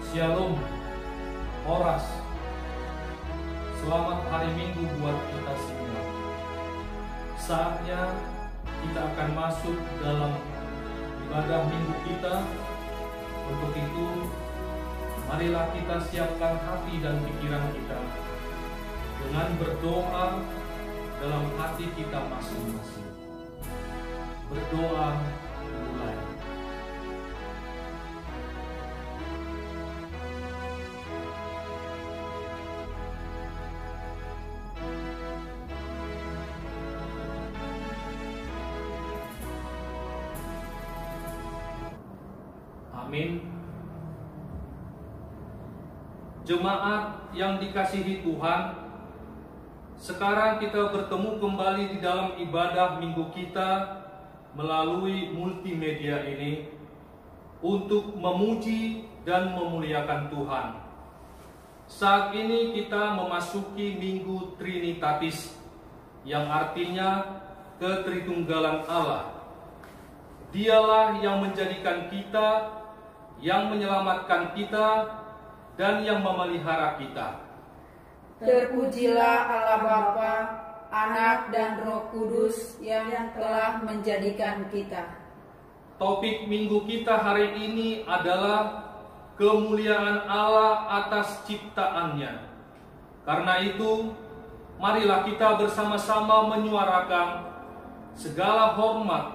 Shalom, Horas. Selamat hari Minggu buat kita semua. Saatnya kita akan masuk dalam ibadah minggu kita. Untuk itu, marilah kita siapkan hati dan pikiran kita dengan berdoa dalam hati kita masing-masing. Berdoa mulai. Amin. Jemaat yang dikasihi Tuhan, sekarang kita bertemu kembali di dalam ibadah minggu kita melalui multimedia ini untuk memuji dan memuliakan Tuhan. Saat ini kita memasuki Minggu Trinitatis, yang artinya ketritunggalan Allah. Dialah yang menjadikan kita, yang menyelamatkan kita, dan yang memelihara kita. Terpujilah Allah Bapa, Anak dan Roh Kudus yang telah menjadikan kita. Topik minggu kita hari ini adalah kemuliaan Allah atas ciptaannya. Karena itu, marilah kita bersama-sama menyuarakan segala hormat,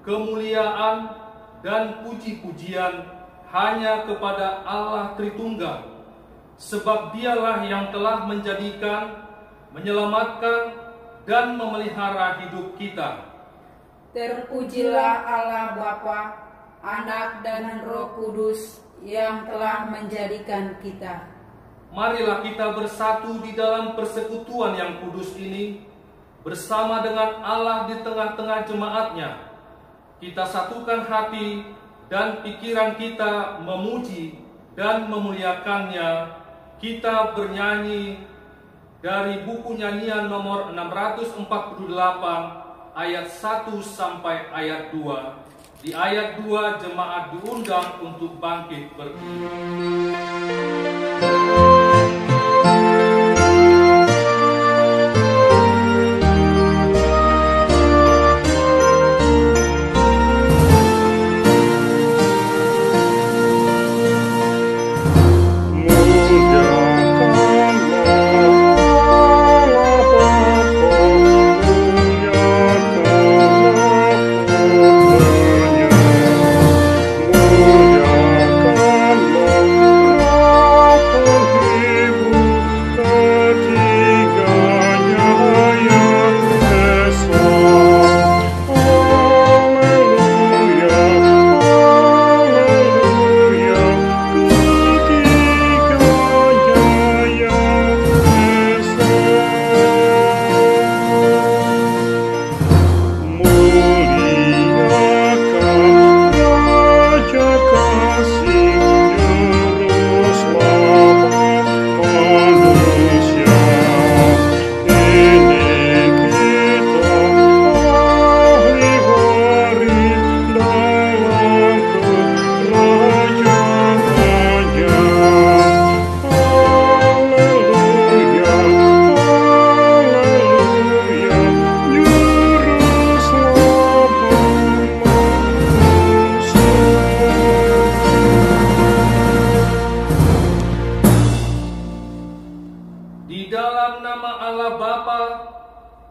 kemuliaan, dan puji-pujian hanya kepada Allah Tritunggal, sebab Dialah yang telah menjadikan, menyelamatkan, dan memelihara hidup kita. Terpujilah Allah Bapa, Anak dan Roh Kudus yang telah menjadikan kita. Marilah kita bersatu di dalam persekutuan yang kudus ini, bersama dengan Allah di tengah-tengah jemaatnya. Kita satukan hati dan pikiran kita memuji dan memuliakannya. Kita bernyanyi dari buku nyanyian nomor 648 ayat 1 sampai ayat 2. Di ayat 2 jemaat diundang untuk bangkit bernyanyi.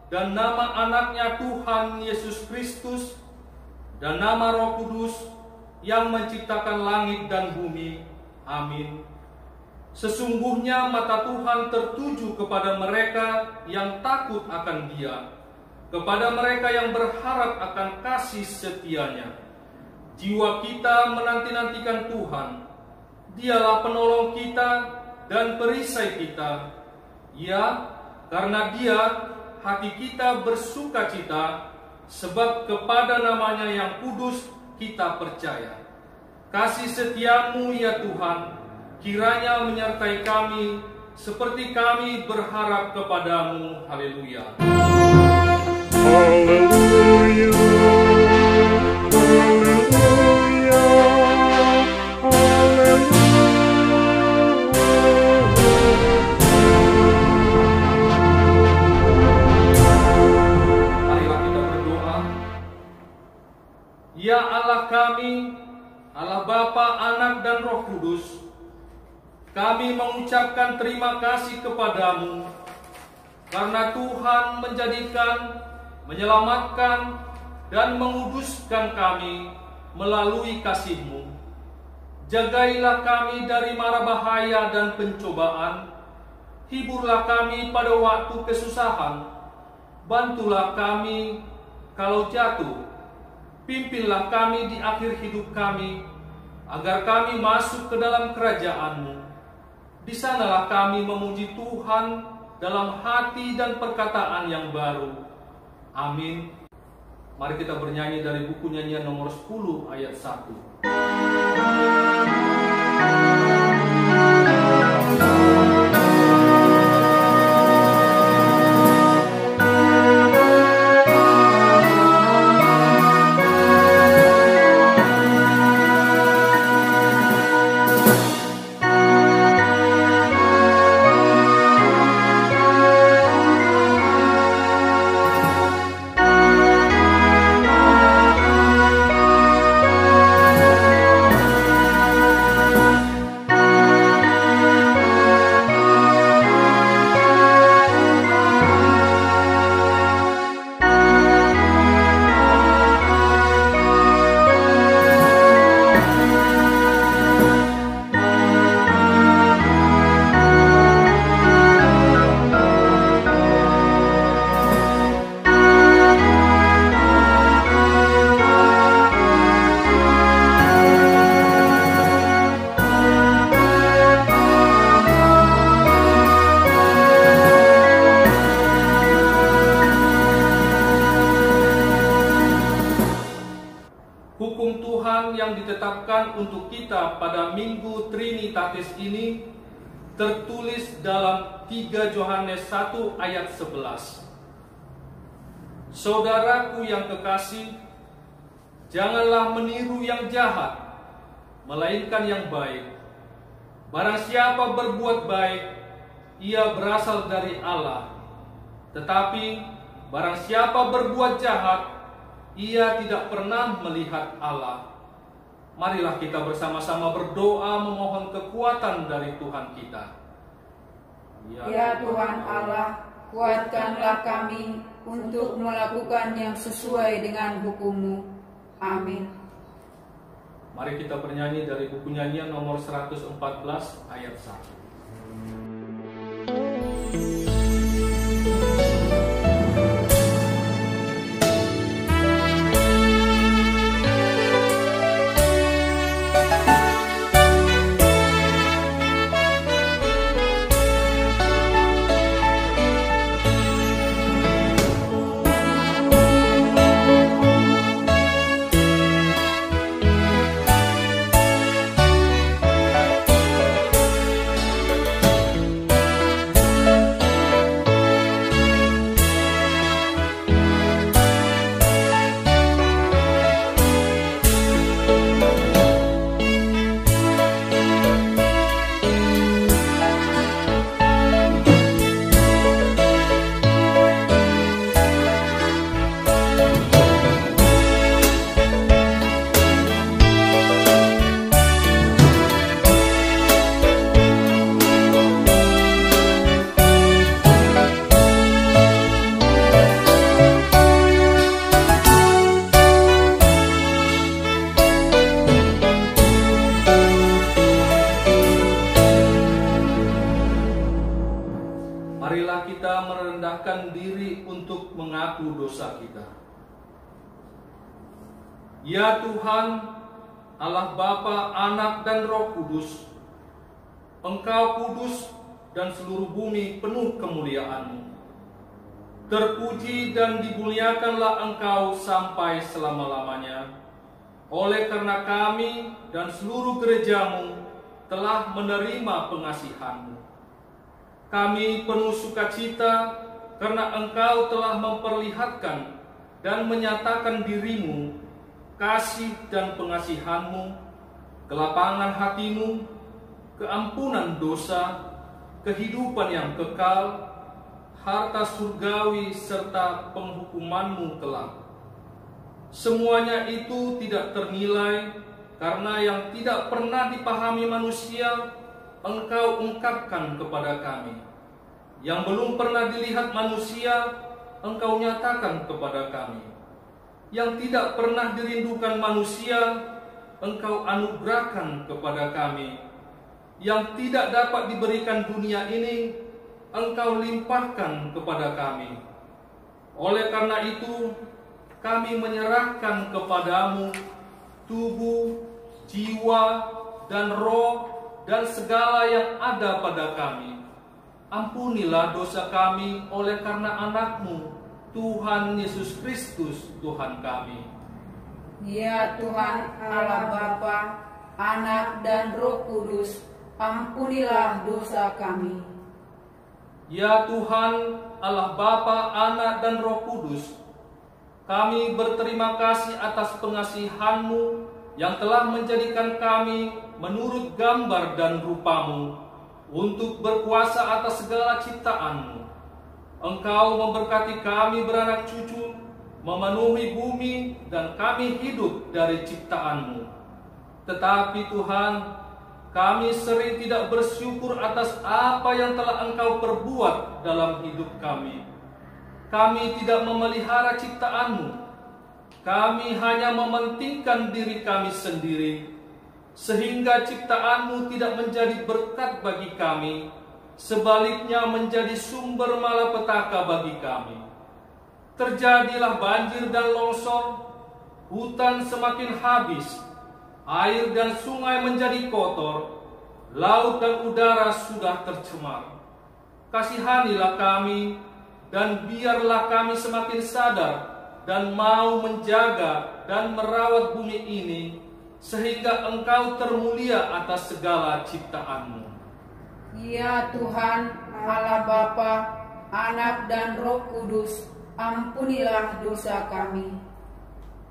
Dan nama anaknya Tuhan Yesus Kristus, dan nama Roh Kudus yang menciptakan langit dan bumi. Amin. Sesungguhnya mata Tuhan tertuju kepada mereka yang takut akan Dia, kepada mereka yang berharap akan kasih setia-Nya. Jiwa kita menanti-nantikan Tuhan. Dialah penolong kita dan perisai kita. Ya, karena Dia hati kita bersukacita, sebab kepada namanya yang kudus kita percaya. Kasih setiamu ya Tuhan, kiranya menyertai kami, seperti kami berharap kepadamu. Haleluya. Haleluya. Haleluya. Haleluya. Ya Allah kami, Allah Bapa, Anak, dan Roh Kudus, kami mengucapkan terima kasih kepadamu, karena Tuhan menjadikan, menyelamatkan, dan menguduskan kami melalui kasih-Mu. Jagailah kami dari mara bahaya dan pencobaan, hiburlah kami pada waktu kesusahan, bantulah kami kalau jatuh, pimpinlah kami di akhir hidup kami, agar kami masuk ke dalam kerajaan-Mu. Di sanalah kami memuji Tuhan dalam hati dan perkataan yang baru. Amin. Mari kita bernyanyi dari buku nyanyian nomor 10 ayat 1. Hukum Tuhan yang ditetapkan untuk kita pada Minggu Trinitatis ini tertulis dalam 3 Yohanes 1 ayat 11. Saudaraku yang kekasih, janganlah meniru yang jahat, melainkan yang baik. Barang siapa berbuat baik, ia berasal dari Allah. Tetapi barang siapa berbuat jahat, ia tidak pernah melihat Allah. Marilah kita bersama-sama berdoa memohon kekuatan dari Tuhan kita. Ya Tuhan Allah, kuatkanlah kami untuk melakukan yang sesuai dengan hukum-Mu. Amin. Mari kita bernyanyi dari buku nyanyian nomor 114 ayat 1. Marilah kita merendahkan diri untuk mengaku dosa kita. Ya Tuhan, Allah Bapa, Anak, dan Roh Kudus, Engkau kudus dan seluruh bumi penuh kemuliaan-Mu. Terpuji dan dimuliakanlah Engkau sampai selama-lamanya. Oleh karena kami dan seluruh gereja-Mu telah menerima pengasihan-Mu. Kami penuh sukacita karena Engkau telah memperlihatkan dan menyatakan diri-Mu, kasih dan pengasihan-Mu, kelapangan hati-Mu, keampunan dosa, kehidupan yang kekal, harta surgawi serta penghukuman-Mu kelak. Semuanya itu tidak ternilai, karena yang tidak pernah dipahami manusia, Engkau ungkapkan kepada kami. Yang belum pernah dilihat manusia, Engkau nyatakan kepada kami. Yang tidak pernah dirindukan manusia, Engkau anugerahkan kepada kami. Yang tidak dapat diberikan dunia ini, Engkau limpahkan kepada kami. Oleh karena itu, kami menyerahkan kepadamu tubuh, jiwa, dan roh, dan segala yang ada pada kami. Ampunilah dosa kami oleh karena Anak-Mu, Tuhan Yesus Kristus, Tuhan kami. Ya Tuhan Allah Bapa, Anak dan Roh Kudus, ampunilah dosa kami. Ya Tuhan Allah Bapa, Anak dan Roh Kudus, kami berterima kasih atas pengasihan-Mu yang telah menjadikan kami menurut gambar dan rupa-Mu untuk berkuasa atas segala ciptaan-Mu. Engkau memberkati kami beranak cucu, memenuhi bumi, dan kami hidup dari ciptaan-Mu. Tetapi Tuhan, kami sering tidak bersyukur atas apa yang telah Engkau perbuat dalam hidup kami. Kami tidak memelihara ciptaan-Mu. Kami hanya mementingkan diri kami sendiri, sehingga ciptaan-Mu tidak menjadi berkat bagi kami, sebaliknya menjadi sumber malapetaka bagi kami. Terjadilah banjir dan longsor, hutan semakin habis, air dan sungai menjadi kotor, laut dan udara sudah tercemar. Kasihanilah kami, dan biarlah kami semakin sadar dan mau menjaga dan merawat bumi ini, sehingga Engkau termulia atas segala ciptaan-Mu. Ya Tuhan Allah Bapa, Anak dan Roh Kudus, ampunilah dosa kami.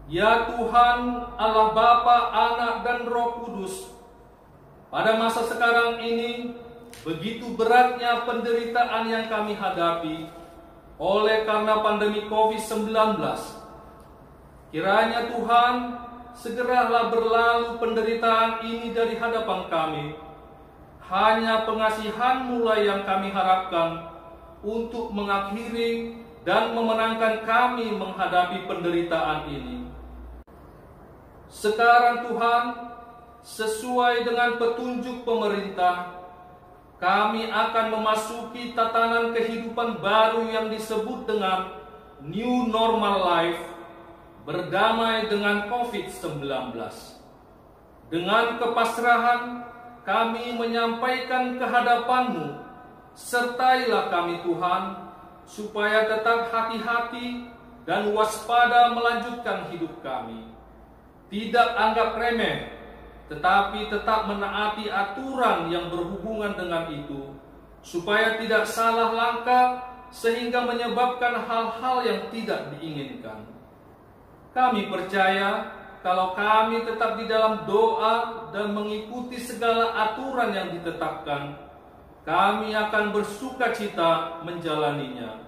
Ya Tuhan Allah Bapa, Anak dan Roh Kudus, pada masa sekarang ini begitu beratnya penderitaan yang kami hadapi oleh karena pandemi COVID-19. Kiranya Tuhan, segeralah berlalu penderitaan ini dari hadapan kami. Hanya pengasihan-Mu lah yang kami harapkan untuk mengakhiri dan memenangkan kami menghadapi penderitaan ini. Sekarang Tuhan, sesuai dengan petunjuk pemerintah, kami akan memasuki tatanan kehidupan baru yang disebut dengan New Normal Life, berdamai dengan COVID-19. Dengan kepasrahan, kami menyampaikan kehadapan-Mu, sertailah kami Tuhan, supaya tetap hati-hati dan waspada melanjutkan hidup kami. Tidak anggap remeh, tetapi tetap menaati aturan yang berhubungan dengan itu, supaya tidak salah langkah sehingga menyebabkan hal-hal yang tidak diinginkan. Kami percaya kalau kami tetap di dalam doa dan mengikuti segala aturan yang ditetapkan, kami akan bersukacita menjalaninya.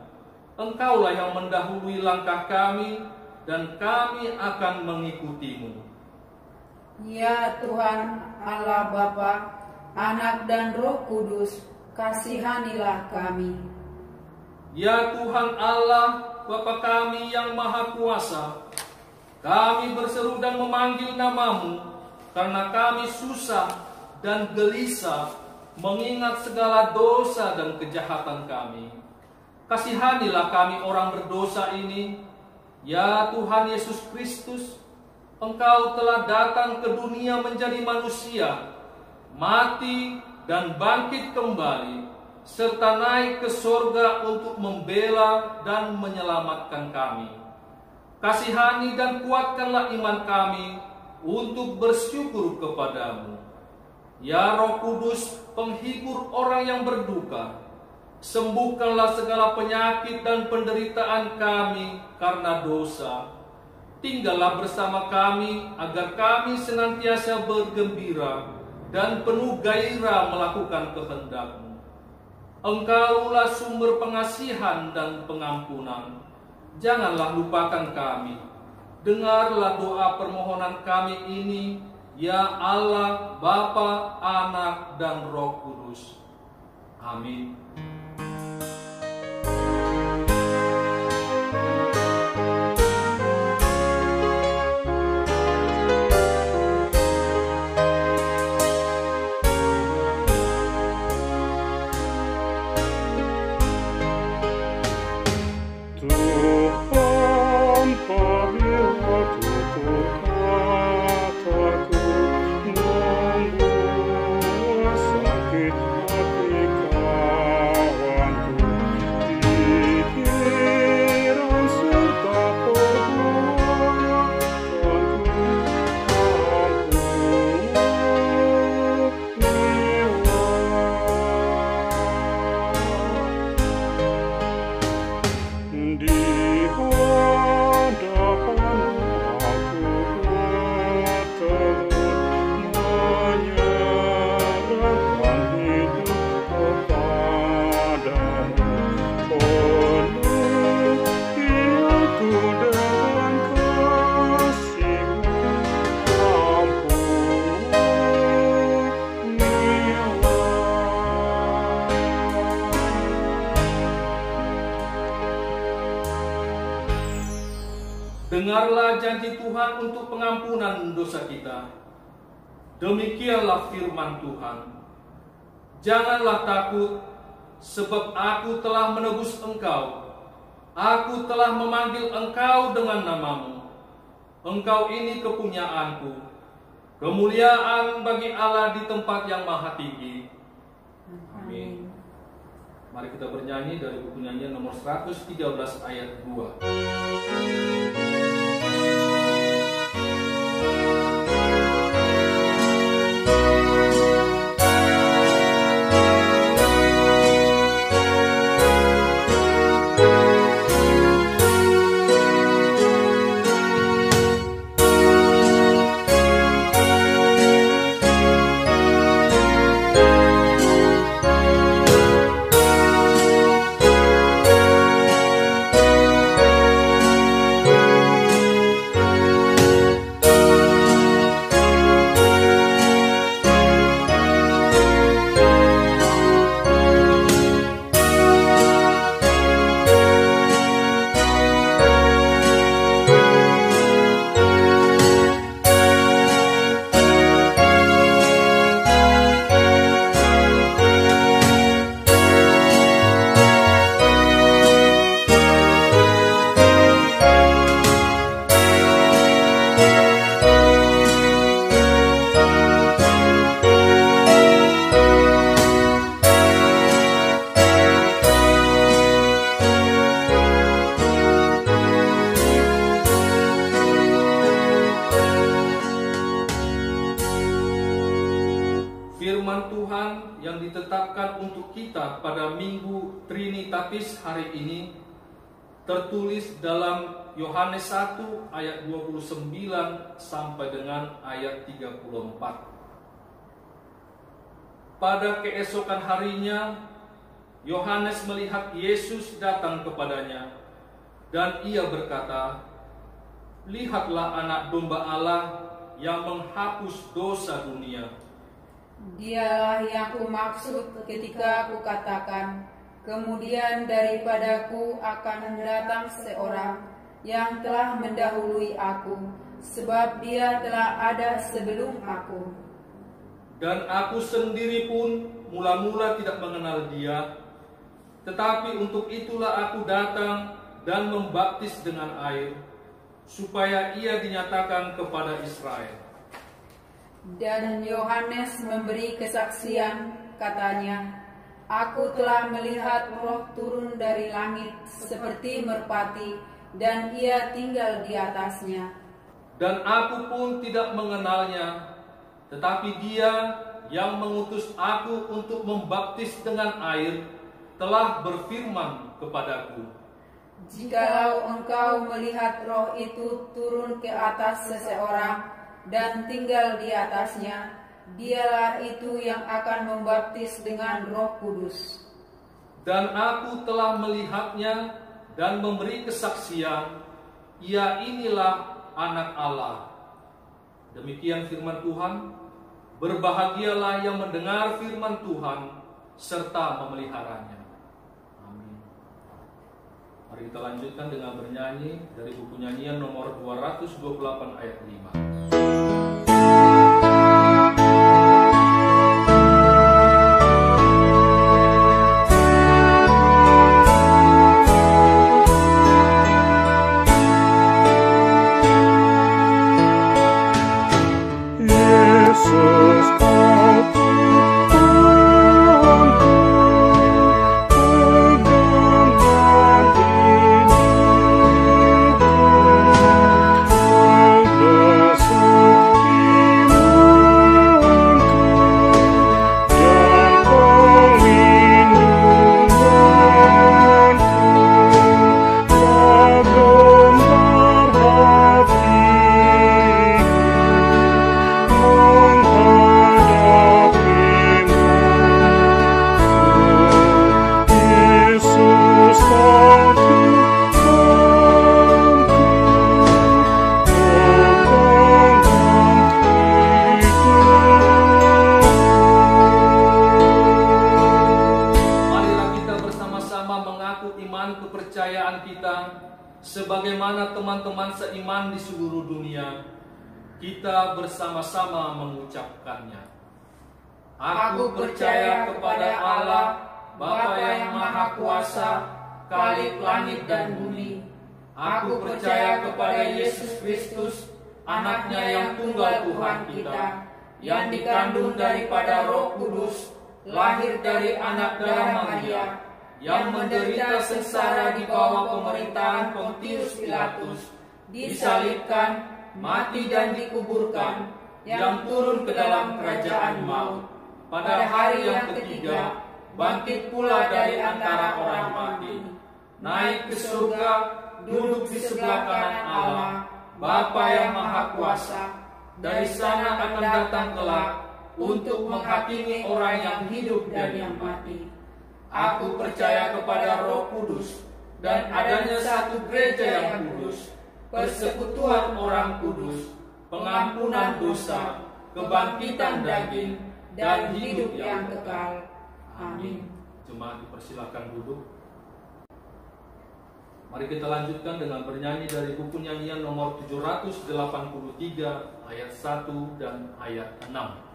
Engkaulah yang mendahului langkah kami, dan kami akan mengikuti-Mu. Ya Tuhan Allah Bapa, Anak dan Roh Kudus, kasihanilah kami. Ya Tuhan Allah, Bapa kami yang Maha Kuasa, kami berseru dan memanggil nama-Mu, karena kami susah dan gelisah mengingat segala dosa dan kejahatan kami. Kasihanilah kami orang berdosa ini. Ya Tuhan Yesus Kristus, Engkau telah datang ke dunia menjadi manusia, mati dan bangkit kembali, serta naik ke sorga untuk membela dan menyelamatkan kami. Kasihani dan kuatkanlah iman kami untuk bersyukur kepadamu. Ya Roh Kudus, penghibur orang yang berduka, sembuhkanlah segala penyakit dan penderitaan kami karena dosa. Tinggallah bersama kami agar kami senantiasa bergembira dan penuh gairah melakukan kehendak-Mu. Engkaulah sumber pengasihan dan pengampunan. Janganlah lupakan kami. dengarlah doa permohonan kami ini, ya Allah, Bapa, Anak, dan Roh Kudus. Amin. Dengarlah janji Tuhan untuk pengampunan dosa kita. Demikianlah firman Tuhan. Janganlah takut, sebab aku telah menebus engkau. Aku telah memanggil engkau dengan namamu. Engkau ini kepunyaanku. Kemuliaan bagi Allah di tempat yang maha tinggi. Amin. Mari kita bernyanyi dari buku nyanyian nomor 113 ayat 2. Firman Tuhan yang ditetapkan untuk kita pada Minggu Trinitatis hari ini tertulis dalam Yohanes 1 ayat 29 sampai dengan ayat 34. Pada keesokan harinya, Yohanes melihat Yesus datang kepadanya, dan ia berkata, "Lihatlah anak domba Allah yang menghapus dosa dunia." Dialah yang kumaksud ketika aku katakan, kemudian daripadaku akan datang seorang yang telah mendahului aku, sebab dia telah ada sebelum aku. Dan aku sendiri pun mula-mula tidak mengenal dia, tetapi untuk itulah aku datang dan membaptis dengan air, supaya ia dinyatakan kepada Israel. Dan Yohanes memberi kesaksian, katanya, "Aku telah melihat Roh turun dari langit seperti merpati, dan ia tinggal di atasnya. Dan aku pun tidak mengenalnya, tetapi dia yang mengutus aku untuk membaptis dengan air telah berfirman kepadaku, Jikalau engkau melihat Roh itu turun ke atas seseorang dan tinggal di atasnya, dialah itu yang akan membaptis dengan Roh Kudus. Dan aku telah melihatnya dan memberi kesaksian, ia inilah Anak Allah. Demikian firman Tuhan. Berbahagialah yang mendengar firman Tuhan serta memeliharanya. Amin. Mari kita lanjutkan dengan bernyanyi dari buku nyanyian nomor 228 ayat 5. Sebagaimana teman-teman seiman di seluruh dunia, kita bersama-sama mengucapkannya. Aku percaya kepada Allah, Bapa yang Maha Kuasa, Khalik langit dan bumi. Aku percaya kepada Yesus Kristus, Anaknya yang tunggal Tuhan kita, yang dikandung daripada Roh Kudus, lahir dari anak darah Maria, yang menderita sengsara di bawah pemerintahan Pontius Pilatus, disalibkan, mati dan dikuburkan, yang turun ke dalam kerajaan maut. Pada hari yang ketiga, bangkit pula dari antara orang mati, naik ke surga, duduk di sebelah kanan Allah, Bapa yang Maha Kuasa. Dari sana akan datang kelak untuk menghakimi orang yang hidup dan yang mati. Aku percaya kepada Roh Kudus dan adanya satu gereja yang kudus, persekutuan orang kudus, pengampunan dosa, kebangkitan daging, dan hidup yang kekal. Amin. Jemaat dipersilakan duduk. Mari kita lanjutkan dengan bernyanyi dari buku nyanyian nomor 783 ayat 1 dan ayat 6.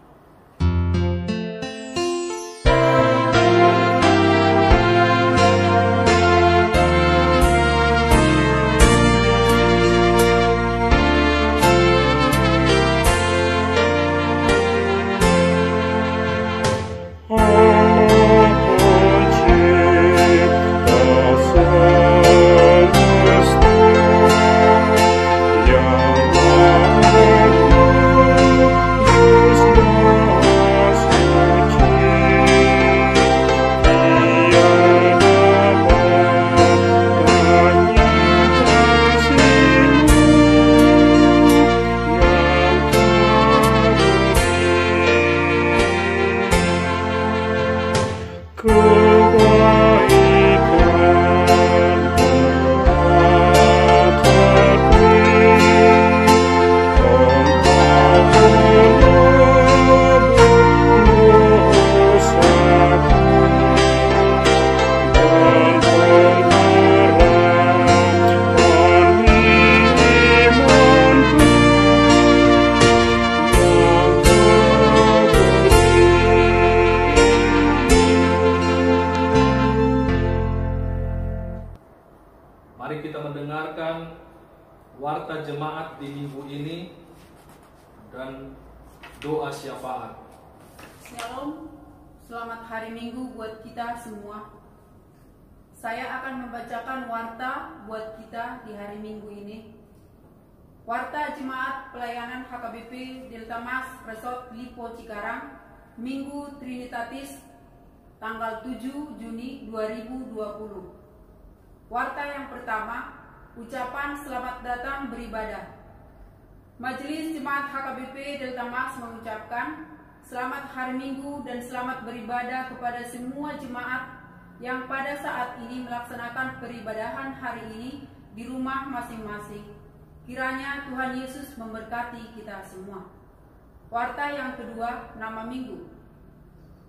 Mari kita mendengarkan warta jemaat di minggu ini dan doa syafaat. Shalom, selamat hari Minggu buat kita semua. Saya akan membacakan warta buat kita di hari Minggu ini. Warta Jemaat Pelayanan HKBP Delta Mas Resort Lipo Cikarang, Minggu Trinitatis, tanggal 7 Juni 2020. Warta yang pertama, ucapan selamat datang beribadah. Majelis Jemaat HKBP Delta Mas mengucapkan selamat hari Minggu dan selamat beribadah kepada semua jemaat yang pada saat ini melaksanakan peribadahan hari ini di rumah masing-masing. Kiranya Tuhan Yesus memberkati kita semua. Warta yang kedua, nama minggu.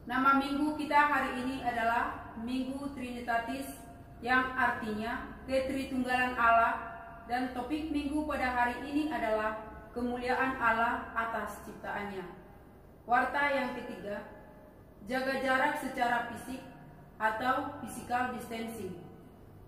Nama minggu kita hari ini adalah Minggu Trinitatis, yang artinya Ketritunggalan Allah, dan topik minggu pada hari ini adalah kemuliaan Allah atas ciptaannya. Warta yang ketiga, jaga jarak secara fisik atau physical distancing.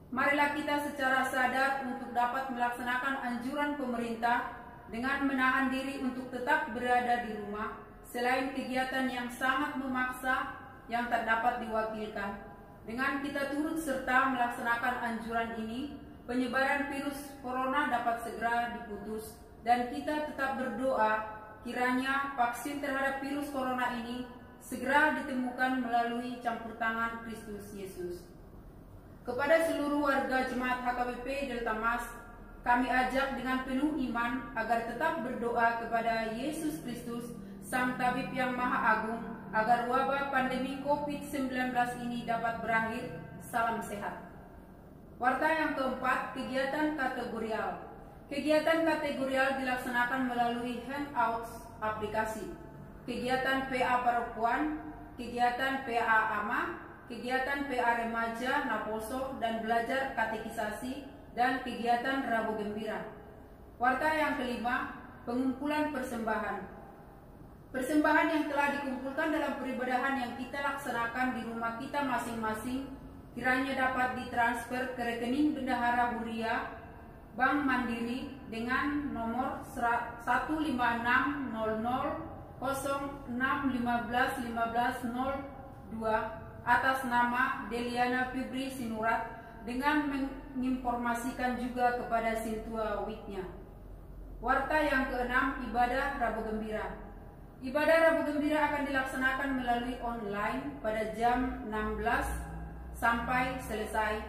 Marilah kita secara sadar untuk dapat melaksanakan anjuran pemerintah dengan menahan diri untuk tetap berada di rumah, selain kegiatan yang sangat memaksa yang tak dapat diwakilkan. Dengan kita turut serta melaksanakan anjuran ini, penyebaran virus corona dapat segera diputus, dan kita tetap berdoa kiranya vaksin terhadap virus corona ini segera ditemukan melalui campur tangan Kristus Yesus. Kepada seluruh warga jemaat HKBP Delta Mas, kami ajak dengan penuh iman agar tetap berdoa kepada Yesus Kristus, Sang Tabib yang Maha Agung, agar wabah pandemi COVID-19 ini dapat berakhir. Salam sehat. Warta yang keempat, kegiatan kategorial. Kegiatan kategorial dilaksanakan melalui Hangouts aplikasi. Kegiatan PA Perempuan, kegiatan PA AMA, kegiatan PA Remaja Naposo dan belajar katekisasi, dan kegiatan Rabu Gembira. Warta yang kelima, pengumpulan persembahan. Persembahan yang telah dikumpulkan dalam peribadahan yang kita laksanakan di rumah kita masing-masing kiranya dapat ditransfer ke rekening Bendahara Huria Bank Mandiri dengan nomor 1560006151502 atas nama Deliana Fibri Sinurat, dengan menginformasikan juga kepada Sintua Wiknya. Warta yang keenam, ibadah Rabu Gembira. Ibadah Rabu Gembira akan dilaksanakan melalui online pada jam 16 sampai selesai.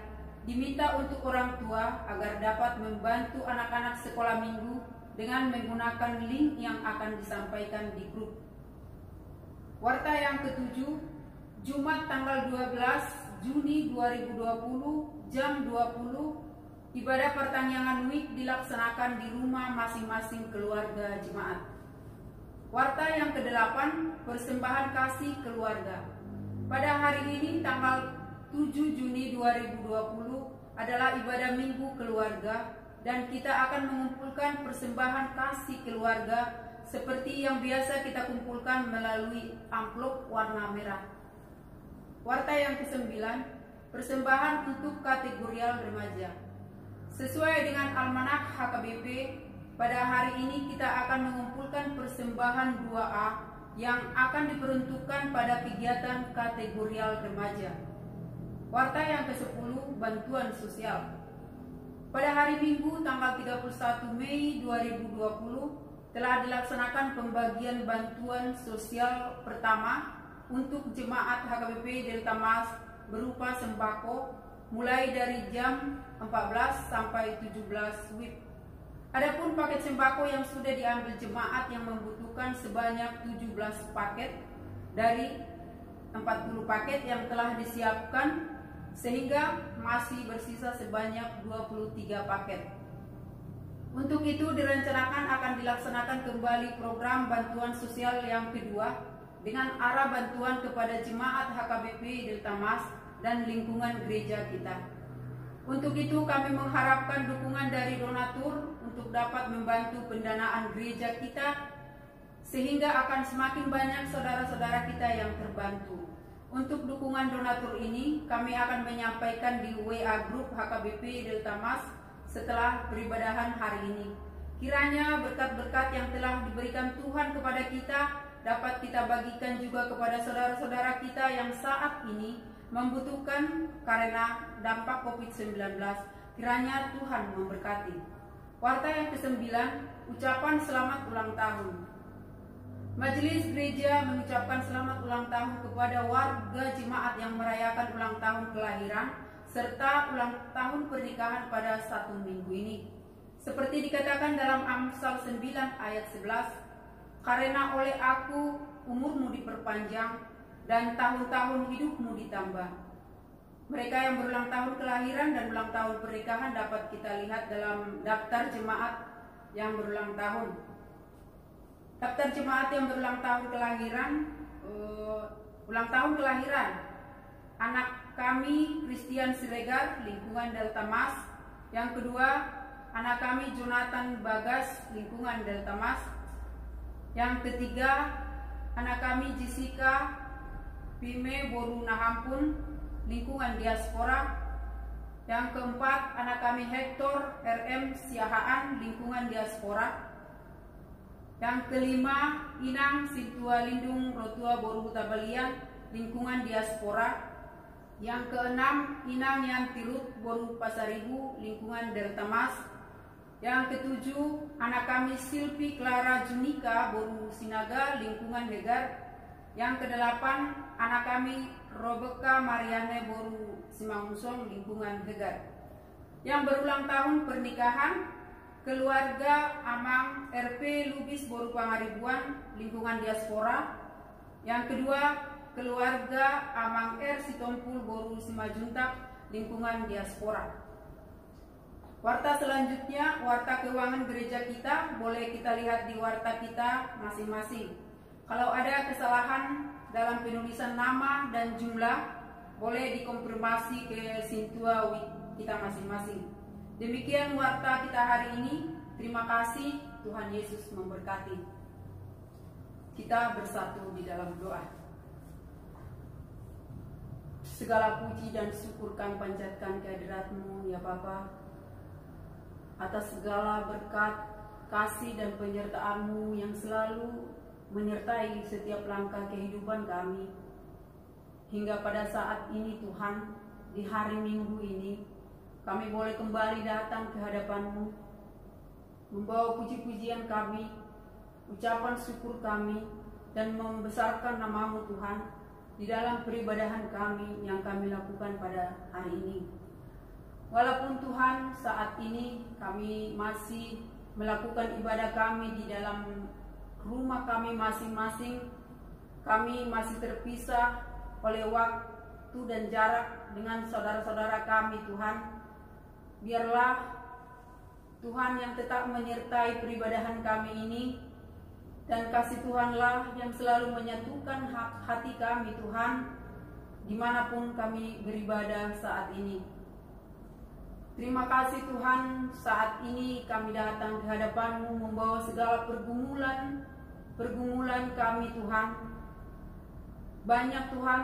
Diminta untuk orang tua agar dapat membantu anak-anak sekolah minggu dengan menggunakan link yang akan disampaikan di grup. Warta yang ketujuh, Jumat tanggal 12 Juni 2020 jam 20, ibadah pertangyangan Wik dilaksanakan di rumah masing-masing keluarga jemaat. Warta yang kedelapan, persembahan kasih keluarga. Pada hari ini tanggal 7 Juni 2020 adalah ibadah minggu keluarga, dan kita akan mengumpulkan persembahan kasih keluarga seperti yang biasa kita kumpulkan melalui amplop warna merah. Warta yang kesembilan, persembahan untuk kategorial remaja. Sesuai dengan almanak HKBP, pada hari ini kita akan mengumpulkan persembahan 2A yang akan diperuntukkan pada kegiatan kategorial remaja. Warta yang ke-10, bantuan sosial. Pada hari Minggu tanggal 31 Mei 2020 telah dilaksanakan pembagian bantuan sosial pertama untuk jemaat HKBP Delta Mas berupa sembako mulai dari jam 14 sampai 17 WIB. Adapun paket sembako yang sudah diambil jemaat yang membutuhkan sebanyak 17 paket dari 40 paket yang telah disiapkan, sehingga masih bersisa sebanyak 23 paket. Untuk itu direncanakan akan dilaksanakan kembali program bantuan sosial yang kedua dengan arah bantuan kepada jemaat HKBP Delta Mas dan lingkungan gereja kita. Untuk itu kami mengharapkan dukungan dari donatur untuk dapat membantu pendanaan gereja kita, sehingga akan semakin banyak saudara-saudara kita yang terbantu. Untuk dukungan donatur ini kami akan menyampaikan di WA Group HKBP Delta Mas setelah peribadahan hari ini. Kiranya berkat-berkat yang telah diberikan Tuhan kepada kita dapat kita bagikan juga kepada saudara-saudara kita yang saat ini membutuhkan karena dampak COVID-19. Kiranya Tuhan memberkati. Warta yang ke-9, ucapan selamat ulang tahun. Majelis Gereja mengucapkan selamat ulang tahun kepada warga jemaat yang merayakan ulang tahun kelahiran serta ulang tahun pernikahan pada 1 minggu ini. Seperti dikatakan dalam Amsal 9 ayat 11, karena oleh aku umurmu diperpanjang dan tahun-tahun hidupmu ditambah. Mereka yang berulang tahun kelahiran dan ulang tahun pernikahan dapat kita lihat dalam daftar jemaat yang berulang tahun. Daftar jemaat yang berulang tahun kelahiran, ulang tahun kelahiran anak kami Christian Siregar, lingkungan Delta Mas. Yang kedua, anak kami Jonathan Bagas, lingkungan Delta Mas. Yang ketiga, anak kami Jessica Pime Boru Nahampun, lingkungan diaspora. Yang keempat, anak kami Hector RM Siahaan, lingkungan diaspora. Yang kelima, Inang Sintua Lindung Rotua Boru Tabalian, lingkungan diaspora. Yang keenam, Inang Yantirut Boru Pasaribu, lingkungan Delta Mas. Yang ketujuh, anak kami Silvi Clara Junika Boru Sinaga, lingkungan Hegar. Yang kedelapan, anak kami Robeka Mariane Boru Simangunsong, lingkungan Hegar. Yang berulang tahun pernikahan, keluarga Amang RP Lubis Boru Pangaribuan, lingkungan diaspora. Yang kedua, keluarga Amang R Sitompul Boru Simajuntak, lingkungan diaspora. Warta selanjutnya, warta keuangan gereja kita, boleh kita lihat di warta kita masing-masing. Kalau ada kesalahan dalam penulisan nama dan jumlah, boleh dikonfirmasi ke Sintua kita masing-masing. Demikian warta kita hari ini. Terima kasih, Tuhan Yesus memberkati. Kita bersatu di dalam doa. Segala puji dan syukur kami panjatkan kehadirat-Mu ya Bapa, atas segala berkat, kasih dan penyertaan-Mu yang selalu menyertai setiap langkah kehidupan kami. Hingga pada saat ini Tuhan, di hari Minggu ini, kami boleh kembali datang ke hadapan-Mu, membawa puji-pujian kami, ucapan syukur kami, dan membesarkan nama-Mu Tuhan di dalam peribadahan kami yang kami lakukan pada hari ini. Walaupun Tuhan saat ini kami masih melakukan ibadah kami di dalam rumah kami masing-masing, kami masih terpisah oleh waktu dan jarak dengan saudara-saudara kami Tuhan. Biarlah Tuhan yang tetap menyertai peribadahan kami ini, dan kasih Tuhanlah yang selalu menyatukan hati kami Tuhan, dimanapun kami beribadah saat ini. Terima kasih Tuhan, saat ini kami datang ke hadapan-Mu membawa segala pergumulan kami Tuhan. Banyak Tuhan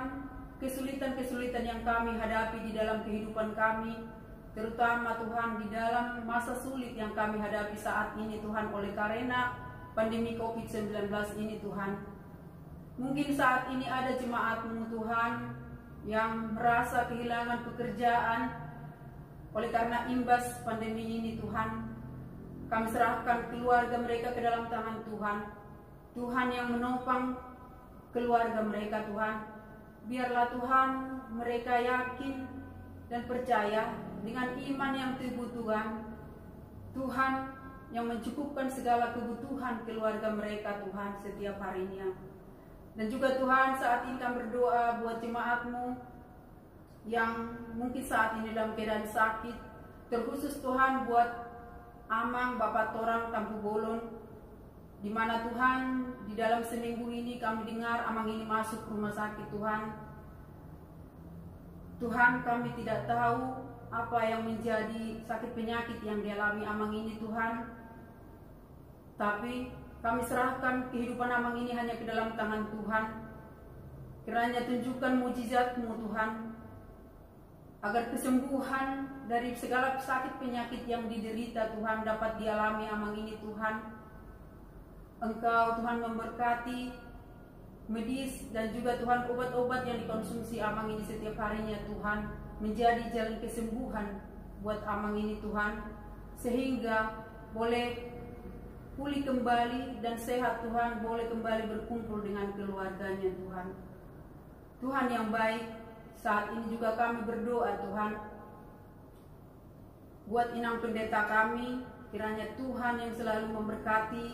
kesulitan-kesulitan yang kami hadapi di dalam kehidupan kami, terutama Tuhan di dalam masa sulit yang kami hadapi saat ini Tuhan, oleh karena pandemi COVID-19 ini Tuhan. Mungkin saat ini ada jemaat-Mu Tuhan yang merasa kehilangan pekerjaan oleh karena imbas pandemi ini Tuhan. Kami serahkan keluarga mereka ke dalam tangan Tuhan. Tuhan yang menopang keluarga mereka Tuhan. Biarlah Tuhan mereka yakin dan percaya dengan iman yang teguh Tuhan yang mencukupkan segala kebutuhan keluarga mereka Tuhan setiap harinya. Dan juga Tuhan, saat ini kami berdoa buat jemaat-Mu yang mungkin saat ini dalam keadaan sakit, terkhusus Tuhan buat Amang Bapak Torang Tampu Bolon, di mana Tuhan di dalam seminggu ini kami dengar Amang ini masuk rumah sakit Tuhan. Tuhan, kami tidak tahu apa yang menjadi sakit penyakit yang dialami Amang ini Tuhan, tapi kami serahkan kehidupan Amang ini hanya ke dalam tangan Tuhan. Kiranya tunjukkan mujizat-Mu Tuhan, agar kesembuhan dari segala sakit penyakit yang diderita Tuhan dapat dialami Amang ini Tuhan. Engkau Tuhan memberkati medis dan juga Tuhan obat-obat yang dikonsumsi Amang ini setiap harinya Tuhan, menjadi jalan kesembuhan buat Amang ini Tuhan, sehingga boleh pulih kembali dan sehat Tuhan, boleh kembali berkumpul dengan keluarganya Tuhan. Tuhan yang baik, saat ini juga kami berdoa Tuhan buat inang pendeta kami. Kiranya Tuhan yang selalu memberkati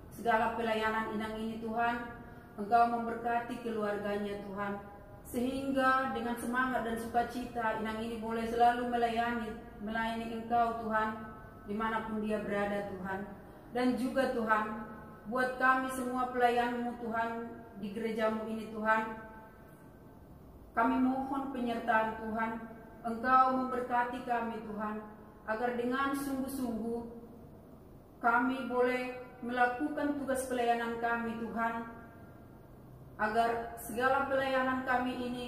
segala pelayanan inang ini Tuhan. Engkau memberkati keluarganya Tuhan, sehingga dengan semangat dan sukacita inang ini boleh selalu melayani Engkau Tuhan, dimanapun dia berada Tuhan. Dan juga Tuhan, buat kami semua pelayan-Mu Tuhan di gereja-Mu ini Tuhan, kami mohon penyertaan Tuhan. Engkau memberkati kami Tuhan, agar dengan sungguh-sungguh kami boleh melakukan tugas pelayanan kami Tuhan, agar segala pelayanan kami ini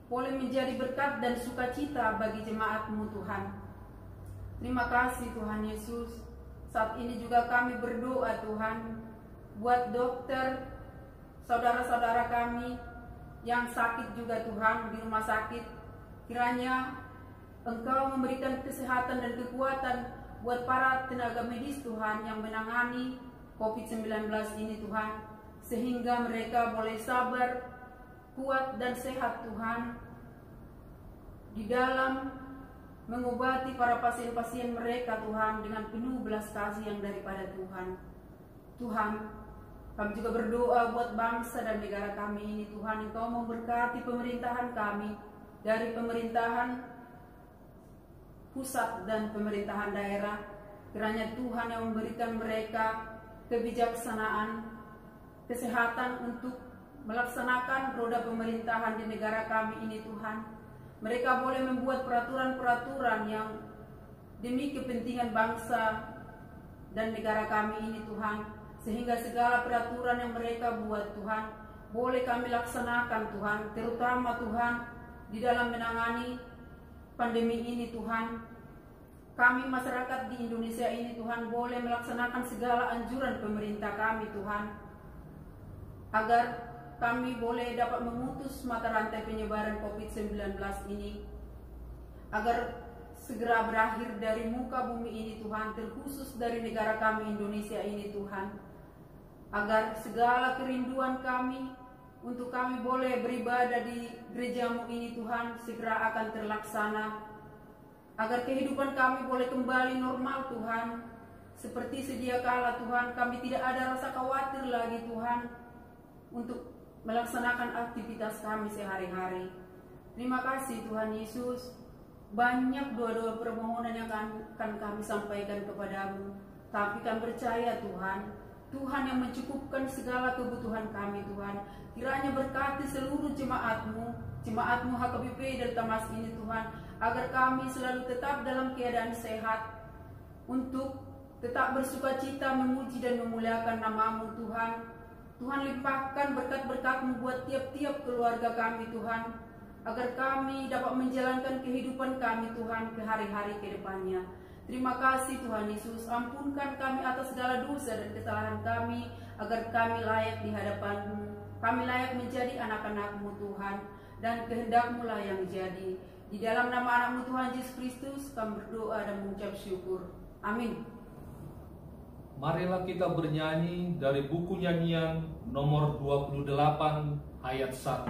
boleh menjadi berkat dan sukacita bagi jemaat-Mu Tuhan. Terima kasih Tuhan Yesus. Saat ini juga kami berdoa Tuhan, buat dokter, saudara-saudara kami yang sakit juga Tuhan di rumah sakit. Kiranya Engkau memberikan kesehatan dan kekuatan buat para tenaga medis Tuhan yang menangani COVID-19 ini Tuhan, sehingga mereka boleh sabar, kuat dan sehat Tuhan, di dalam mengobati para pasien-pasien mereka Tuhan dengan penuh belas kasih yang daripada Tuhan. Tuhan, kami juga berdoa buat bangsa dan negara kami ini Tuhan. Engkau memberkati pemerintahan kami, dari pemerintahan pusat dan pemerintahan daerah. Kiranya Tuhan yang memberikan mereka kebijaksanaan, kesehatan untuk melaksanakan roda pemerintahan di negara kami ini Tuhan. Mereka boleh membuat peraturan-peraturan yang demi kepentingan bangsa dan negara kami ini Tuhan, sehingga segala peraturan yang mereka buat Tuhan boleh kami laksanakan Tuhan, terutama Tuhan di dalam menangani pandemi ini Tuhan. Kami masyarakat di Indonesia ini Tuhan boleh melaksanakan segala anjuran pemerintah kami Tuhan, agar kami boleh dapat memutus mata rantai penyebaran COVID-19 ini, agar segera berakhir dari muka bumi ini Tuhan, terkhusus dari negara kami Indonesia ini Tuhan, agar segala kerinduan kami untuk kami boleh beribadah di gereja-Mu ini Tuhan segera akan terlaksana, agar kehidupan kami boleh kembali normal Tuhan, seperti sedia kala Tuhan. Kami tidak ada rasa khawatir lagi Tuhan untuk melaksanakan aktivitas kami sehari-hari. Terima kasih Tuhan Yesus. Banyak doa-doa permohonan yang akan kami sampaikan kepadamu, tapi kami percaya Tuhan, Tuhan yang mencukupkan segala kebutuhan kami Tuhan. Kiranya berkati seluruh jemaat-Mu HKBP Delta Mas ini Tuhan, agar kami selalu tetap dalam keadaan sehat, untuk tetap bersukacita memuji dan memuliakan nama-Mu Tuhan. Tuhan limpahkan berkat-berkat-Mu buat tiap-tiap keluarga kami Tuhan, agar kami dapat menjalankan kehidupan kami Tuhan ke hari-hari ke depannya. Terima kasih Tuhan Yesus, ampunkan kami atas segala dosa dan kesalahan kami, agar kami layak di hadapan-Mu. Kami layak menjadi anak-anak-Mu Tuhan, dan kehendak-Mu lah yang jadi. Di dalam nama anak-Mu Tuhan Yesus Kristus kami berdoa dan mengucap syukur. Amin. Marilah kita bernyanyi dari buku nyanyian nomor 28 ayat 1.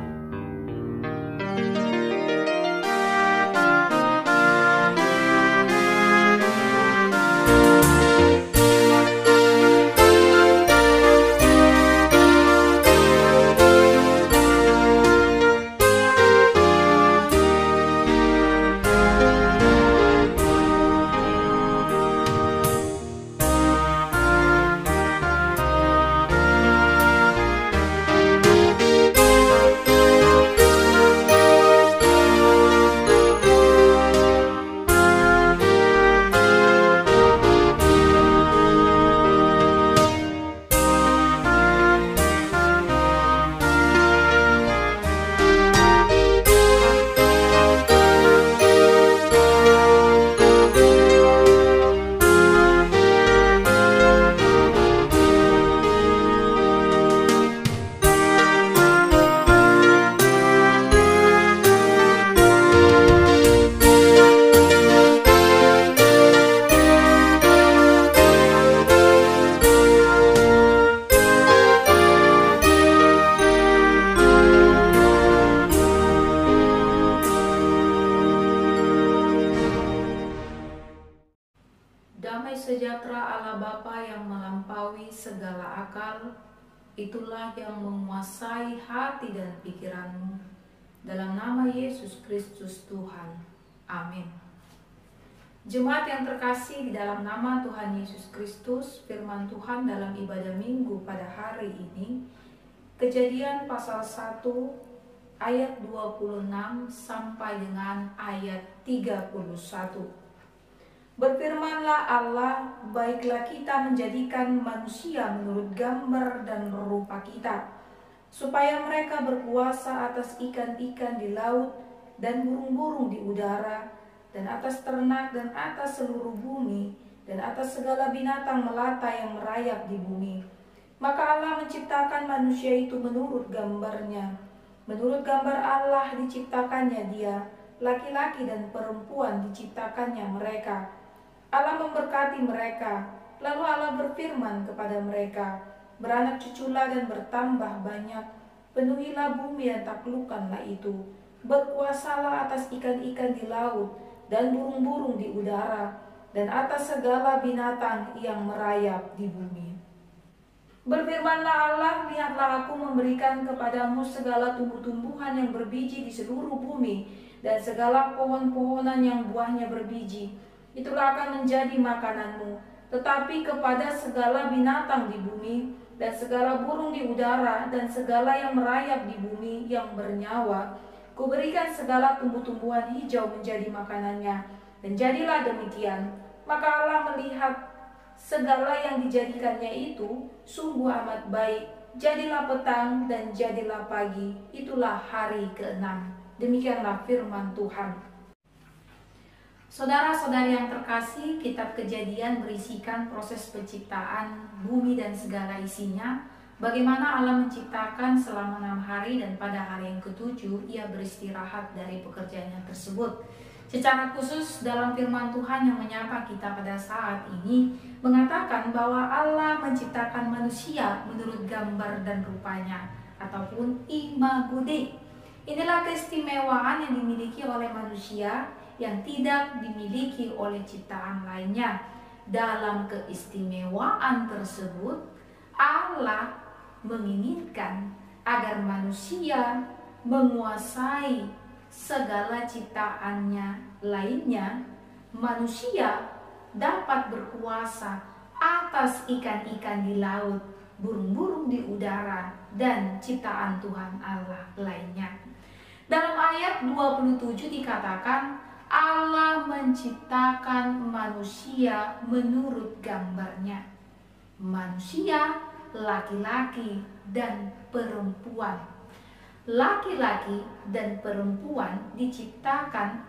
Damai sejahtera Allah Bapa yang melampaui segala akal, itulah yang menguasai hati dan pikiranmu. Dalam nama Yesus Kristus Tuhan. Amin. Jemaat yang terkasih di dalam nama Tuhan Yesus Kristus, firman Tuhan dalam ibadah minggu pada hari ini, Kejadian pasal 1 ayat 26 sampai dengan ayat 31. Berfirmanlah Allah, baiklah kita menjadikan manusia menurut gambar dan rupa kita, supaya mereka berkuasa atas ikan-ikan di laut dan burung-burung di udara, dan atas ternak dan atas seluruh bumi, dan atas segala binatang melata yang merayap di bumi. Maka Allah menciptakan manusia itu menurut gambarnya. Menurut gambar Allah diciptakannya dia, laki-laki dan perempuan diciptakannya mereka. Allah memberkati mereka, lalu Allah berfirman kepada mereka, beranak cuculah dan bertambah banyak, penuhilah bumi dan taklukkanlah itu, berkuasalah atas ikan-ikan di laut dan burung-burung di udara, dan atas segala binatang yang merayap di bumi. Berfirmanlah Allah, lihatlah aku memberikan kepadamu segala tumbuh-tumbuhan yang berbiji di seluruh bumi, dan segala pohon-pohonan yang buahnya berbiji, itulah akan menjadi makananmu. Tetapi kepada segala binatang di bumi, dan segala burung di udara, dan segala yang merayap di bumi yang bernyawa, Kuberikan segala tumbuh-tumbuhan hijau menjadi makanannya. Dan jadilah demikian. Maka Allah melihat segala yang dijadikannya itu sungguh amat baik. Jadilah petang dan jadilah pagi. Itulah hari ke-6. Demikianlah firman Tuhan. Saudara-saudari yang terkasih, kitab Kejadian berisikan proses penciptaan bumi dan segala isinya. Bagaimana Allah menciptakan selama 6 hari dan pada hari yang ke-7 ia beristirahat dari pekerjaannya tersebut. Secara khusus dalam firman Tuhan yang menyapa kita pada saat ini mengatakan bahwa Allah menciptakan manusia menurut gambar dan rupanya ataupun imago Dei. Inilah keistimewaan yang dimiliki oleh manusia yang tidak dimiliki oleh ciptaan lainnya. Dalam keistimewaan tersebut Allah menginginkan agar manusia menguasai segala ciptaannya lainnya. Manusia dapat berkuasa atas ikan-ikan di laut, burung-burung di udara, dan ciptaan Tuhan Allah lainnya. Dalam ayat 27 dikatakan Allah menciptakan manusia menurut gambarnya. Manusia laki-laki dan perempuan. Laki-laki dan perempuan diciptakan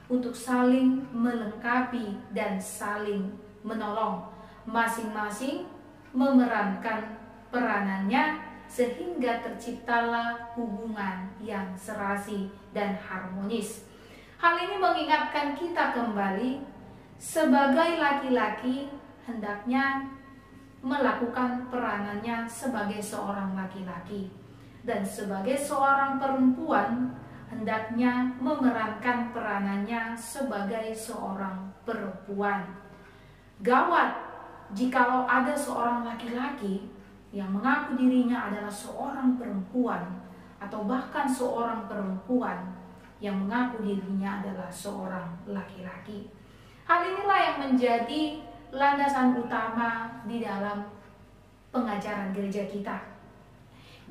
untuk saling melengkapi dan saling menolong. Masing-masing memerankan peranannya sehingga terciptalah hubungan yang serasi dan harmonis. Hal ini mengingatkan kita kembali sebagai laki-laki hendaknya melakukan peranannya sebagai seorang laki-laki, dan sebagai seorang perempuan hendaknya memerankan peranannya sebagai seorang perempuan. Gawat jikalau ada seorang laki-laki yang mengaku dirinya adalah seorang perempuan, atau bahkan seorang perempuan yang mengaku dirinya adalah seorang laki-laki. Hal inilah yang menjadi landasan utama di dalam pengajaran gereja kita.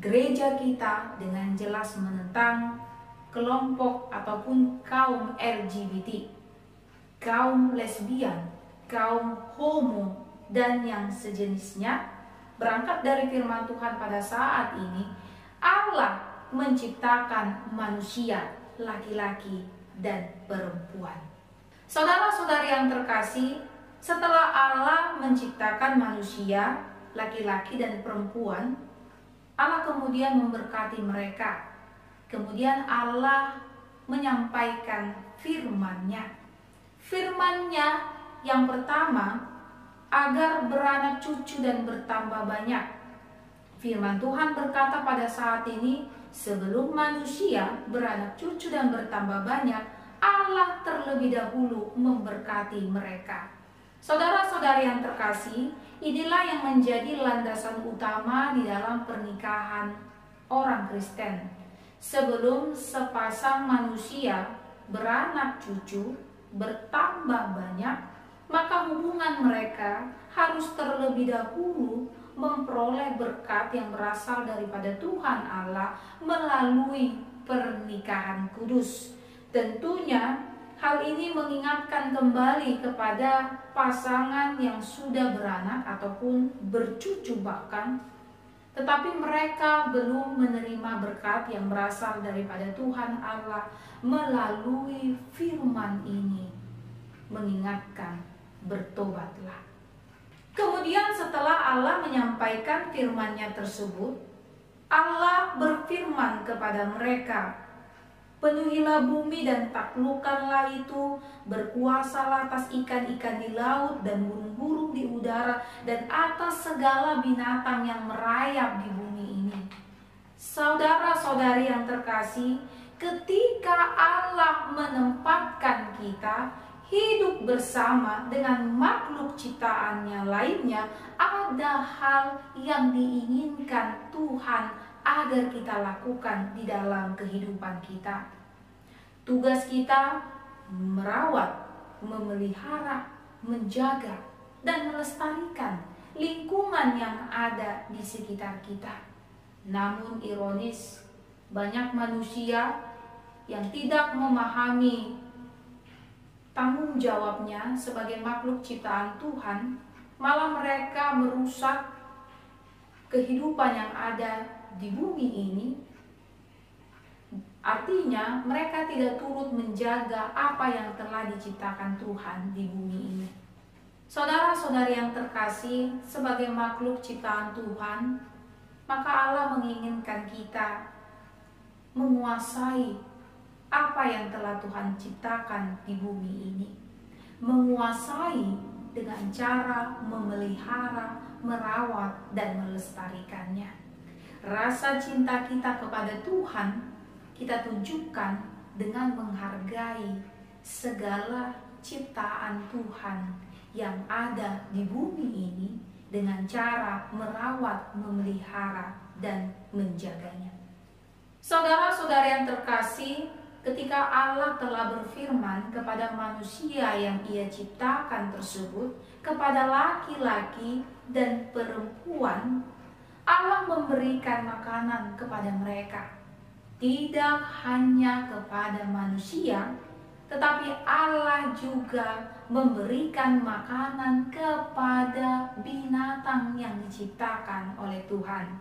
Gereja kita dengan jelas menentang kelompok ataupun kaum LGBT, kaum lesbian, kaum homo, dan yang sejenisnya. Berangkat dari firman Tuhan pada saat ini, Allah menciptakan manusia laki-laki dan perempuan. Saudara-saudari yang terkasih, setelah Allah menciptakan manusia, laki-laki dan perempuan, Allah kemudian memberkati mereka. Kemudian Allah menyampaikan firman-Nya. Firman-Nya yang pertama, agar beranak cucu dan bertambah banyak. Firman Tuhan berkata pada saat ini, sebelum manusia beranak cucu dan bertambah banyak, Allah terlebih dahulu memberkati mereka. Saudara-saudari yang terkasih, inilah yang menjadi landasan utama di dalam pernikahan orang Kristen. Sebelum sepasang manusia beranak cucu, bertambah banyak, maka hubungan mereka harus terlebih dahulu memperoleh berkat yang berasal daripada Tuhan Allah melalui pernikahan kudus. Tentunya hal ini mengingatkan kembali kepada pasangan yang sudah beranak ataupun bercucu bahkan, tetapi mereka belum menerima berkat yang berasal daripada Tuhan Allah melalui firman ini, mengingatkan bertobatlah. Kemudian setelah Allah menyampaikan firman-Nya tersebut, Allah berfirman kepada mereka, penuhilah bumi dan taklukkanlah itu, berkuasalah atas ikan-ikan di laut dan burung-burung di udara dan atas segala binatang yang merayap di bumi ini. Saudara-saudari yang terkasih, ketika Allah menempatkan kita hidup bersama dengan makhluk ciptaannya lainnya, ada hal yang diinginkan Tuhan agar kita lakukan di dalam kehidupan kita. Tugas kita merawat, memelihara, menjaga, dan melestarikan lingkungan yang ada di sekitar kita. Namun ironis, banyak manusia yang tidak memahami tanggung jawabnya sebagai makhluk ciptaan Tuhan, malah mereka merusak kehidupan yang ada di bumi ini. Artinya mereka tidak turut menjaga apa yang telah diciptakan Tuhan di bumi ini. Saudara-saudari yang terkasih, sebagai makhluk ciptaan Tuhan, maka Allah menginginkan kita menguasai apa yang telah Tuhan ciptakan di bumi ini. Menguasai dengan cara memelihara, merawat, dan melestarikannya. Rasa cinta kita kepada Tuhan kita tunjukkan dengan menghargai segala ciptaan Tuhan yang ada di bumi ini dengan cara merawat, memelihara, dan menjaganya. Saudara-saudari yang terkasih, ketika Allah telah berfirman kepada manusia yang Ia ciptakan tersebut, kepada laki-laki dan perempuan, Allah memberikan makanan kepada mereka. Tidak hanya kepada manusia, tetapi Allah juga memberikan makanan kepada binatang yang diciptakan oleh Tuhan.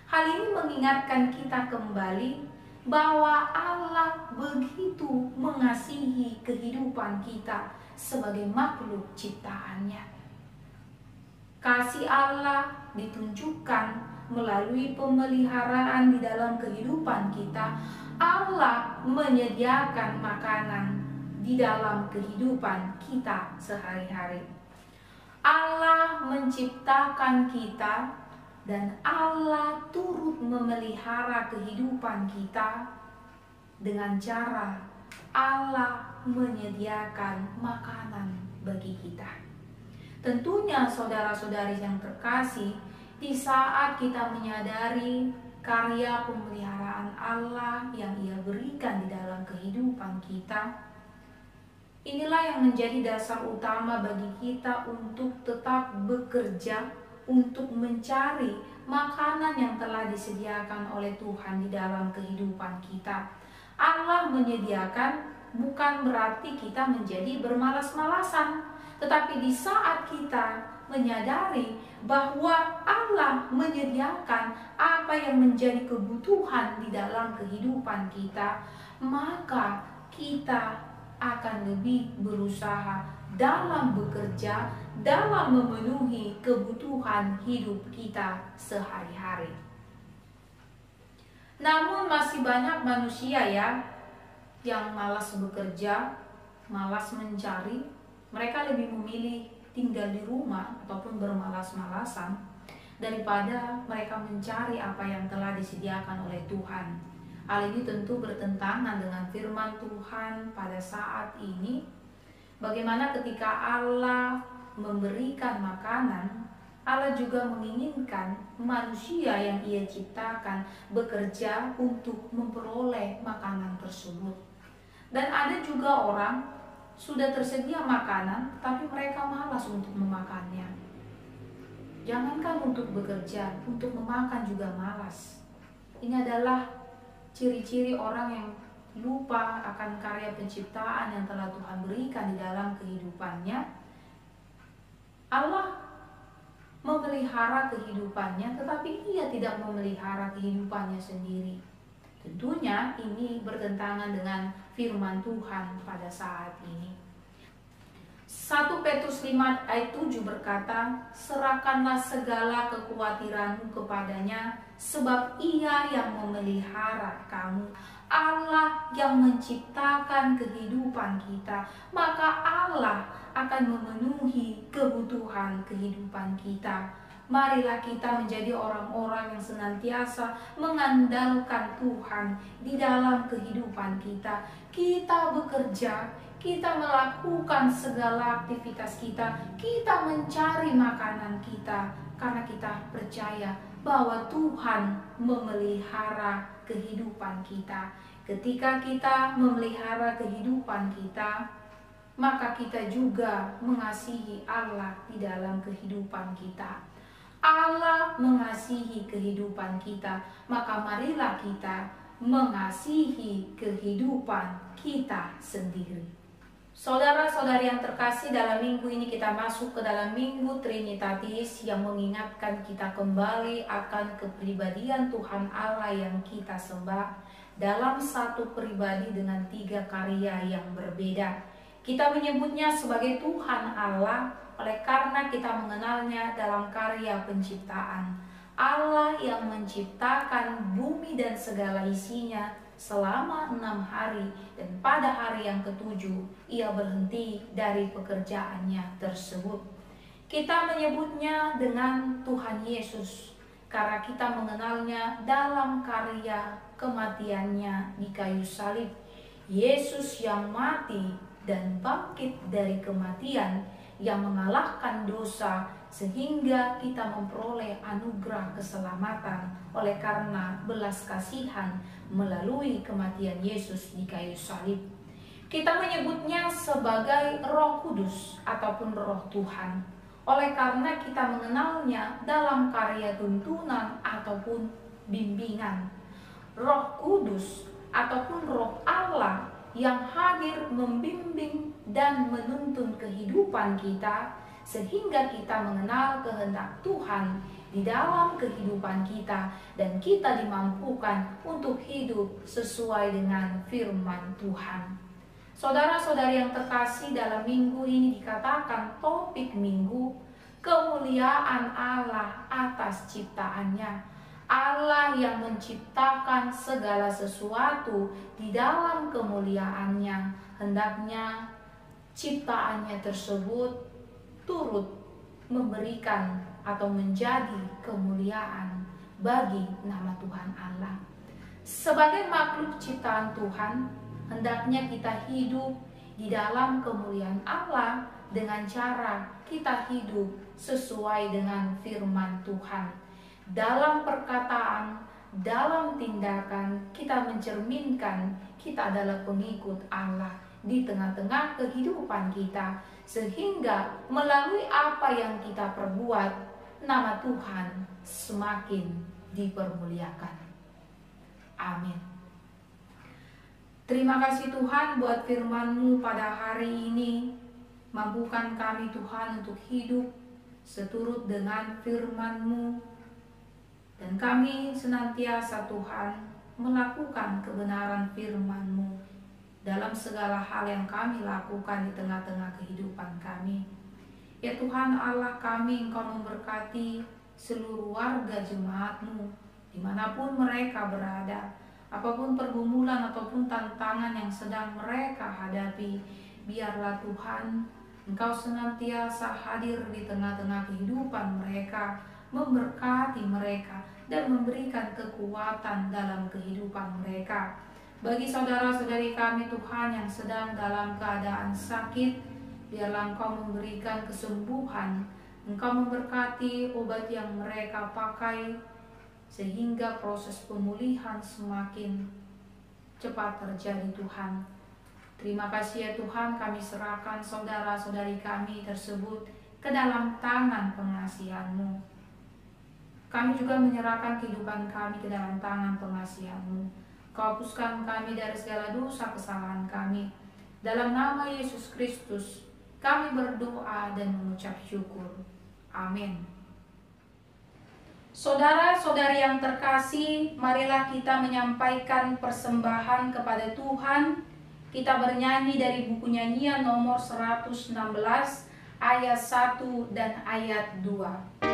Hal ini mengingatkan kita kembali bahwa Allah begitu mengasihi kehidupan kita sebagai makhluk ciptaannya. Kasih Allah ditunjukkan melalui pemeliharaan di dalam kehidupan kita. Allah menyediakan makanan di dalam kehidupan kita sehari-hari. Allah menciptakan kita dan Allah turut memelihara kehidupan kita dengan cara Allah menyediakan makanan bagi kita. Tentunya saudara-saudari yang terkasih, di saat kita menyadari karya pemeliharaan Allah yang Ia berikan di dalam kehidupan kita, inilah yang menjadi dasar utama bagi kita untuk tetap bekerja untuk mencari makanan yang telah disediakan oleh Tuhan di dalam kehidupan kita. Allah menyediakan bukan berarti kita menjadi bermalas-malasan, tetapi di saat kita menyadari bahwa Allah menyediakan apa yang menjadi kebutuhan di dalam kehidupan kita, maka kita akan lebih berusaha dalam bekerja, dalam memenuhi kebutuhan hidup kita sehari-hari. Namun masih banyak manusia yang malas bekerja, malas mencari. Mereka lebih memilih tinggal di rumah ataupun bermalas-malasan daripada mereka mencari apa yang telah disediakan oleh Tuhan. Hal ini tentu bertentangan dengan firman Tuhan pada saat ini. Bagaimana ketika Allah memberikan makanan, Allah juga menginginkan manusia yang Ia ciptakan bekerja untuk memperoleh makanan tersebut. Dan ada juga orang sudah tersedia makanan, tapi mereka malas untuk memakannya. Jangankan untuk bekerja, untuk memakan juga malas. Ini adalah ciri-ciri orang yang lupa akan karya penciptaan yang telah Tuhan berikan di dalam kehidupannya. Allah memelihara kehidupannya, tetapi Ia tidak memelihara kehidupannya sendiri. Tentunya ini bertentangan dengan firman Tuhan pada saat ini. 1 Petrus 5 ayat 7 berkata, serahkanlah segala kekhawatiranmu kepadanya, sebab Ia yang memelihara kamu. Allah yang menciptakan kehidupan kita, maka Allah akan memenuhi kebutuhan kehidupan kita. Marilah kita menjadi orang-orang yang senantiasa mengandalkan Tuhan di dalam kehidupan kita. Kita bekerja, kita melakukan segala aktivitas kita, kita mencari makanan kita, karena kita percaya bahwa Tuhan memelihara kehidupan kita. Ketika kita memelihara kehidupan kita, maka kita juga mengasihi Allah di dalam kehidupan kita. Allah mengasihi kehidupan kita, maka marilah kita mengasihi kehidupan kita sendiri. Saudara-saudari yang terkasih, dalam minggu ini kita masuk ke dalam Minggu Trinitatis yang mengingatkan kita kembali akan kepribadian Tuhan Allah yang kita sembah dalam satu pribadi dengan 3 karya yang berbeda. Kita menyebutnya sebagai Tuhan Allah oleh karena kita mengenalnya dalam karya penciptaan. Allah yang menciptakan bumi dan segala isinya selama 6 hari, dan pada hari yang ke-7 Ia berhenti dari pekerjaannya tersebut. Kita menyebutnya dengan Tuhan Yesus karena kita mengenalnya dalam karya kematiannya di kayu salib. Yesus yang mati dan bangkit dari kematian, yang mengalahkan dosa sehingga kita memperoleh anugerah keselamatan oleh karena belas kasihan melalui kematian Yesus di kayu salib. Kita menyebutnya sebagai Roh Kudus ataupun Roh Tuhan oleh karena kita mengenalnya dalam karya tuntunan ataupun bimbingan. Roh Kudus ataupun Roh Allah yang hadir membimbing dan menuntun kehidupan kita sehingga kita mengenal kehendak Tuhan di dalam kehidupan kita dan kita dimampukan untuk hidup sesuai dengan firman Tuhan. Saudara-saudari yang terkasih, dalam minggu ini dikatakan topik minggu kemuliaan Allah atas ciptaannya. Allah yang menciptakan segala sesuatu di dalam kemuliaannya, hendaknya ciptaannya tersebut turut memberikan atau menjadi kemuliaan bagi nama Tuhan Allah. Sebagai makhluk ciptaan Tuhan, hendaknya kita hidup di dalam kemuliaan Allah dengan cara kita hidup sesuai dengan firman Tuhan. Dalam perkataan, dalam tindakan, kita mencerminkan kita adalah pengikut Allah di tengah-tengah kehidupan kita, sehingga melalui apa yang kita perbuat, nama Tuhan semakin dipermuliakan. Amin. Terima kasih Tuhan buat firman-Mu pada hari ini. Mampukan kami Tuhan untuk hidup seturut dengan firman-Mu, dan kami senantiasa Tuhan melakukan kebenaran firman-Mu dalam segala hal yang kami lakukan di tengah-tengah kehidupan kami. Ya Tuhan Allah kami, Engkau memberkati seluruh warga jemaat-Mu dimanapun mereka berada, apapun pergumulan ataupun tantangan yang sedang mereka hadapi. Biarlah Tuhan Engkau senantiasa hadir di tengah-tengah kehidupan mereka, memberkati mereka dan memberikan kekuatan dalam kehidupan mereka. Bagi saudara-saudari kami Tuhan yang sedang dalam keadaan sakit, biarlah Engkau memberikan kesembuhan, Engkau memberkati obat yang mereka pakai, sehingga proses pemulihan semakin cepat terjadi Tuhan. Terima kasih ya Tuhan, kami serahkan saudara-saudari kami tersebut ke dalam tangan pengasihan-Mu. Kami juga menyerahkan kehidupan kami ke dalam tangan pengasihan-Mu. Kau hapuskan kami dari segala dosa kesalahan kami. Dalam nama Yesus Kristus, kami berdoa dan mengucap syukur. Amin. Saudara-saudari yang terkasih, marilah kita menyampaikan persembahan kepada Tuhan. Kita bernyanyi dari buku nyanyian nomor 116 ayat 1 dan ayat 2.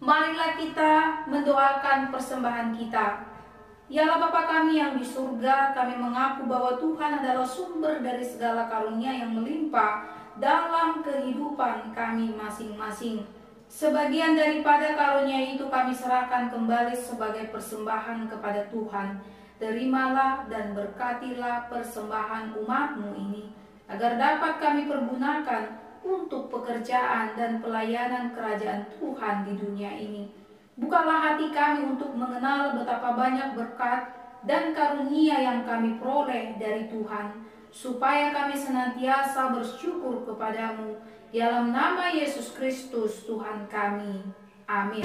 Marilah kita mendoakan persembahan kita. Yalah Bapa kami yang di surga, kami mengaku bahwa Tuhan adalah sumber dari segala karunia yang melimpah dalam kehidupan kami masing-masing. Sebagian daripada karunia itu kami serahkan kembali sebagai persembahan kepada Tuhan. Terimalah dan berkatilah persembahan umat-Mu ini, agar dapat kami pergunakan untuk pekerjaan dan pelayanan kerajaan Tuhan di dunia ini. Bukalah hati kami untuk mengenal betapa banyak berkat dan karunia yang kami peroleh dari Tuhan, supaya kami senantiasa bersyukur kepadamu. Dalam nama Yesus Kristus Tuhan kami. Amin.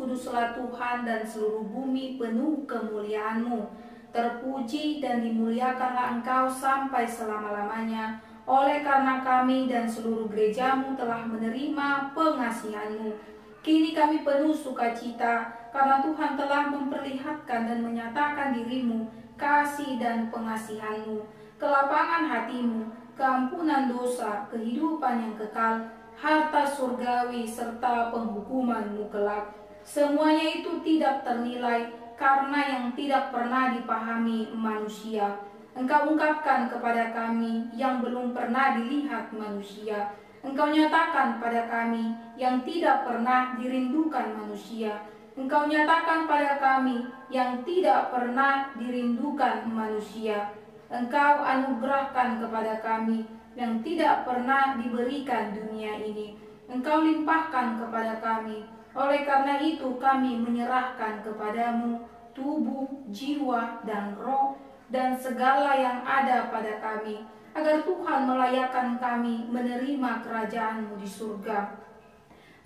Kuduslah Tuhan, dan seluruh bumi penuh kemuliaan-Mu. Terpuji dan dimuliakanlah Engkau sampai selama-lamanya. Oleh karena kami dan seluruh gereja-Mu telah menerima pengasihan-Mu. Kini kami penuh sukacita karena Tuhan telah memperlihatkan dan menyatakan diri-Mu, kasih dan pengasihan-Mu, kelapangan hati-Mu, keampunan dosa, kehidupan yang kekal, harta surgawi, serta penghukuman-Mu kelak. Semuanya itu tidak ternilai karena yang tidak pernah dipahami manusia. Engkau ungkapkan kepada kami yang belum pernah dilihat manusia. Engkau nyatakan pada kami yang tidak pernah dirindukan manusia. Engkau nyatakan pada kami yang tidak pernah dirindukan manusia. Engkau anugerahkan kepada kami yang tidak pernah diberikan dunia ini. Engkau limpahkan kepada kami. Oleh karena itu kami menyerahkan kepadamu tubuh, jiwa, dan roh, dan segala yang ada pada kami, agar Tuhan melayakkan kami menerima kerajaan-Mu di surga.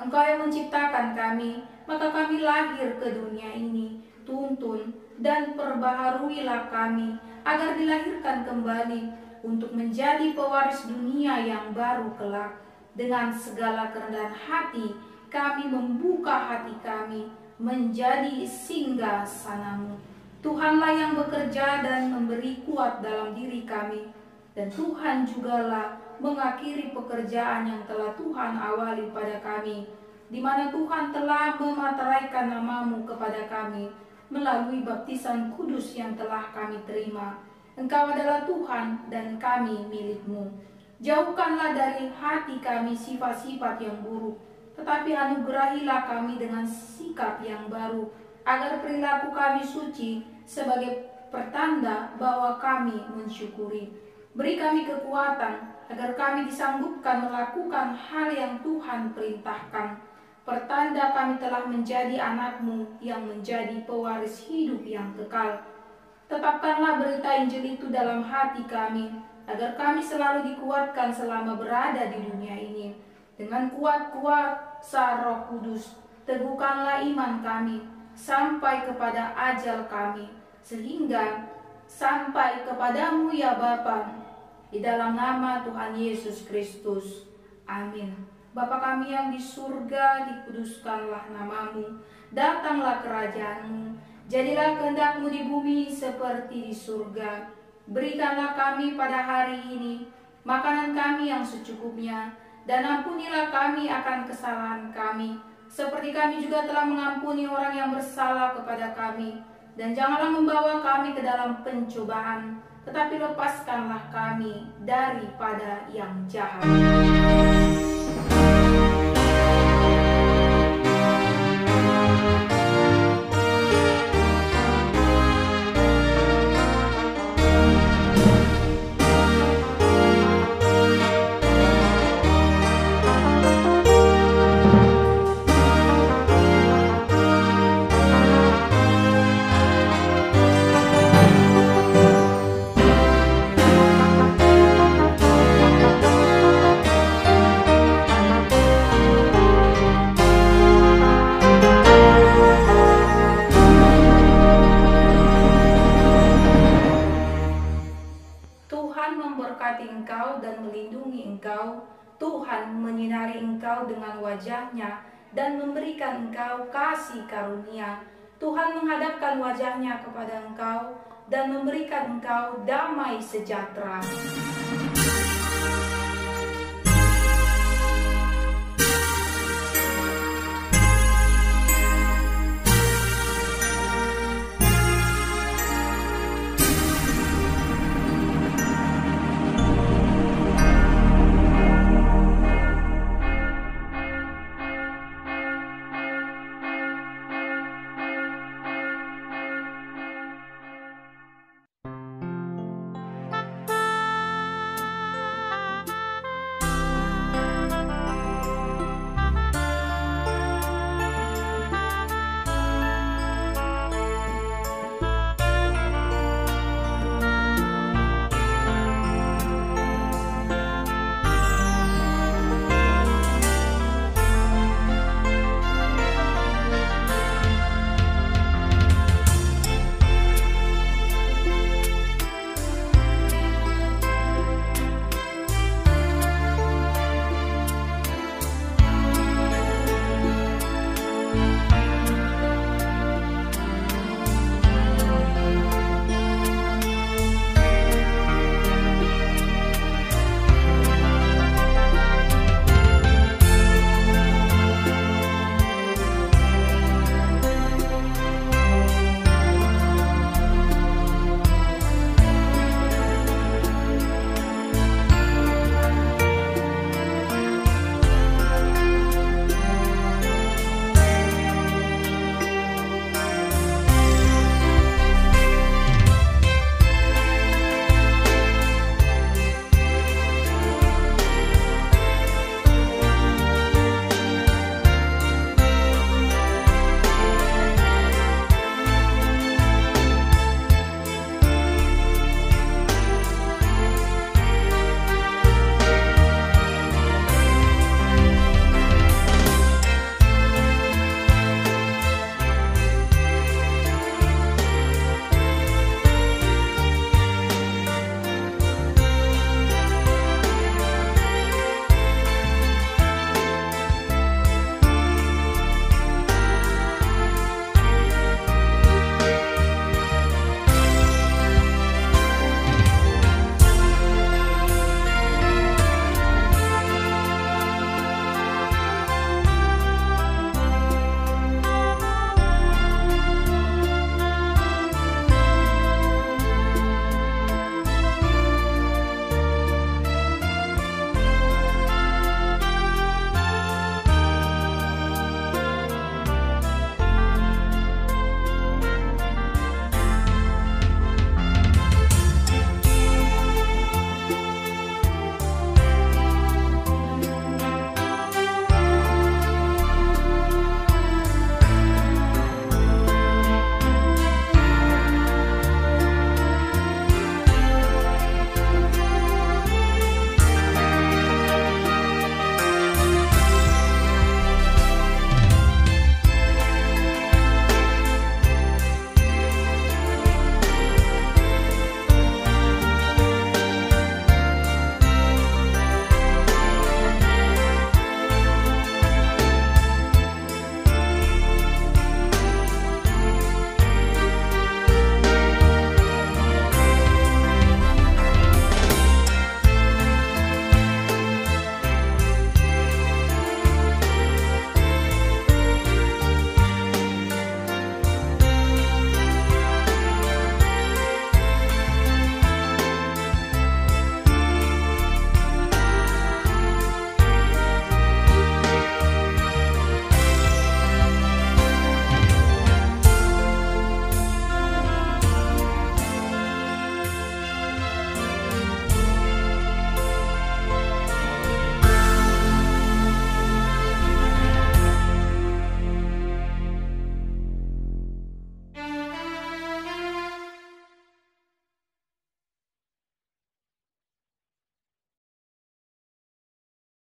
Engkau yang menciptakan kami, maka kami lahir ke dunia ini. Tuntun dan perbaharuilah kami, agar dilahirkan kembali untuk menjadi pewaris dunia yang baru kelak. Dengan segala kerendahan hati, kami membuka hati kami menjadi singgah sana-Mu. Tuhanlah yang bekerja dan memberi kuat dalam diri kami, dan Tuhan jugalah mengakhiri pekerjaan yang telah Tuhan awali pada kami, di mana Tuhan telah memateraikan nama-Mu kepada kami melalui baptisan kudus yang telah kami terima. Engkau adalah Tuhan dan kami milik-Mu. Jauhkanlah dari hati kami sifat-sifat yang buruk, tetapi anugerahilah kami dengan sikap yang baru, agar perilaku kami suci sebagai pertanda bahwa kami mensyukuri. Beri kami kekuatan agar kami disanggupkan melakukan hal yang Tuhan perintahkan. Pertanda kami telah menjadi anak-Mu yang menjadi pewaris hidup yang kekal. Tetapkanlah berita Injil itu dalam hati kami, agar kami selalu dikuatkan selama berada di dunia ini. Dengan kuasa Roh Kudus, teguhkanlah iman kami sampai kepada ajal kami, sehingga sampai kepadamu ya Bapa, di dalam nama Tuhan Yesus Kristus. Amin. Bapa kami yang di surga, dikuduskanlah nama-Mu, datanglah kerajaan-Mu, jadilah kehendak-Mu di bumi seperti di surga. Berikanlah kami pada hari ini makanan kami yang secukupnya, dan ampunilah kami akan kesalahan kami, seperti kami juga telah mengampuni orang yang bersalah kepada kami. Dan janganlah membawa kami ke dalam pencobaan, tetapi lepaskanlah kami daripada yang jahat. Tuhan menyinari engkau dengan wajah-Nya dan memberikan engkau kasih karunia. Tuhan menghadapkan wajah-Nya kepada engkau dan memberikan engkau damai sejahtera.